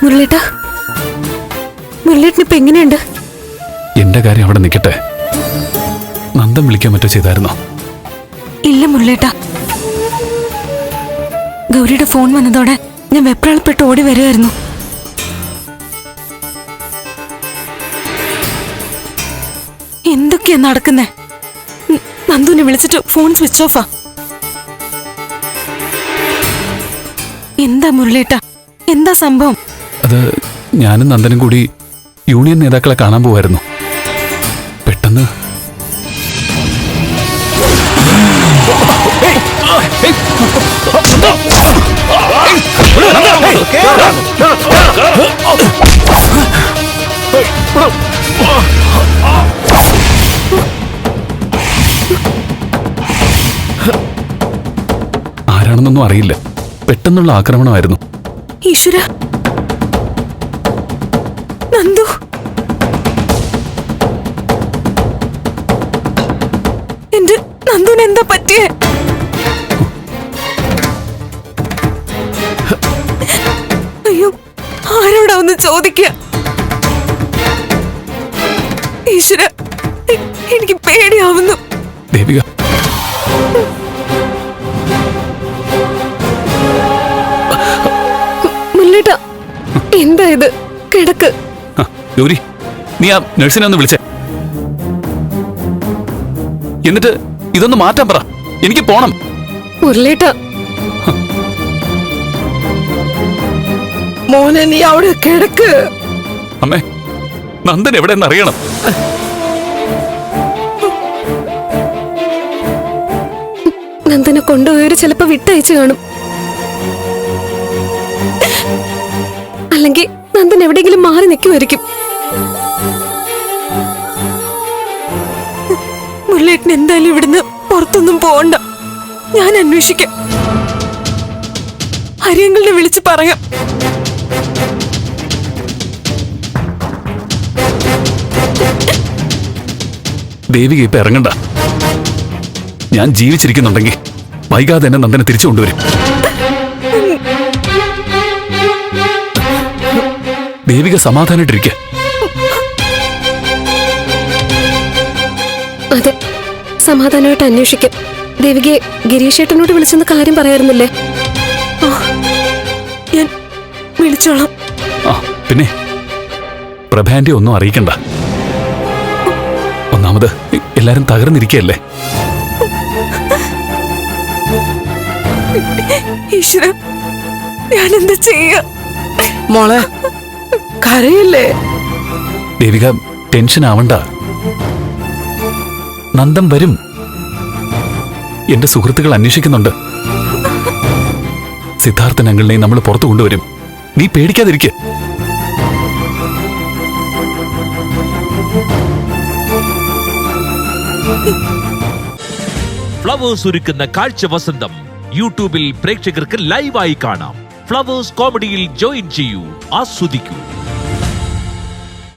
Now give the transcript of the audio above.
മുരളേട്ടാ, മുരളേട്ടനിപ്പോ എങ്ങനെയുണ്ട്? എന്റെ കാര്യം അവിടെ നിൽക്കട്ടെ. നന്ദൻ വിളിക്കാൻ മറ്റോ ചെയ്തായിരുന്നോ? ഇല്ല മുരളേട്ടാ, ഗൗരിയുടെ ഫോൺ വന്നതോടെ ഞാൻ വെപ്രാളപ്പെട്ട് ഓടി വരുമായിരുന്നു. എന്തൊക്കെയാ നടക്കുന്നേ? നന്ദുവിനെ വിളിച്ചിട്ട് ഫോൺ സ്വിച്ച് ഓഫാ. എന്താ മുരളേട്ടാ, എന്താ സംഭവം? അത് ഞാനും നന്ദനും കൂടി യൂണിയൻ നേതാക്കളെ കാണാൻ പോവായിരുന്നു. പെട്ടെന്ന് ആരാണെന്നൊന്നും അറിയില്ല. പെട്ടെന്നുള്ള ആക്രമണമായിരുന്നു. ഈശ്വര, നന്ദു, എന്റെ നന്ദുവിന് എന്താ പറ്റിയേ? അയ്യോ, ആരോടാ ഒന്ന് ചോദിക്കുക? ഈശ്വര, എനിക്ക് പേടിയാവുന്നു. ദേവിക, മുരളേട്ടാ, എന്താ ഇത്? കിടക്ക്. ഗൗരി, നീ ആ നഴ്സിനെ ഒന്ന് വിളിച്ചേ. എന്നിട്ട് ഇതൊന്ന് മാറ്റാൻ പറ. എനിക്ക് പോണം. മുരളേട്ടാ, മോനെ നീ അവിടെ കിടക്ക്. അമ്മേ, നന്ദൻ എവിടെയെന്ന് അറിയണം. നന്ദനെ കൊണ്ടുപോയവര് ചിലപ്പോ വിട്ടയച്ചു കാണും. അല്ലെങ്കിൽ നന്ദൻ എവിടെയെങ്കിലും മാറി നിൽക്കുമായിരിക്കും. മുരളേട്ടൻ എന്തായാലും ഇവിടുന്ന് പുറത്തൊന്നും പോകണ്ട. ഞാൻ അന്വേഷിക്കാം. ഹരിയങ്കളിനെ വിളിച്ച് പറയാം. ദേവിക ഇപ്പൊ ഇറങ്ങണ്ട. ഞാൻ ജീവിച്ചിരിക്കുന്നുണ്ടെങ്കിൽ വൈകാതെ എന്നെ നന്ദനെ തിരിച്ചു കൊണ്ടുവരും. ദേവിക സമാധാനായിട്ടിരിക്ക. അതെ, സമാധാനമായിട്ട് അന്വേഷിക്കാം. ദേവികയെ ഗിരീഷേട്ടനോട് വിളിച്ചെന്ന് കാര്യം പറയാറുന്നില്ലേ? ഞാൻ വിളിച്ചോളാം. ആ, പിന്നെ പ്രഭാന്റെ ഒന്നും അറിയിക്കണ്ട. ഒന്നാമത് എല്ലാരും തകർന്നിരിക്കയല്ലേ. ഈശ്വര, ഞാനെന്താ ചെയ്യാ? മോളെ കരയില്ലേ? ദേവിക, ടെൻഷൻ ആവണ്ട. നന്ദൻ വരും. എന്റെ സുഹൃത്തുക്കൾ അന്വേഷിക്കുന്നുണ്ട്. സിദ്ധാർത്ഥൻ അങ്കിളിനെ നമ്മൾ പുറത്തു കൊണ്ടുവരും. നീ പേടിക്കാതിരിക്കെ. ഫ്ലവേഴ്സ് ഒരുക്കുന്ന കാഴ്ച വസന്തം യൂട്യൂബിൽ പ്രേക്ഷകർക്ക് ലൈവായി കാണാം. ഫ്ലവേഴ്സ് കോമഡിയിൽ ജോയിൻ ചെയ്യൂ, ആസ്വദിക്കൂ.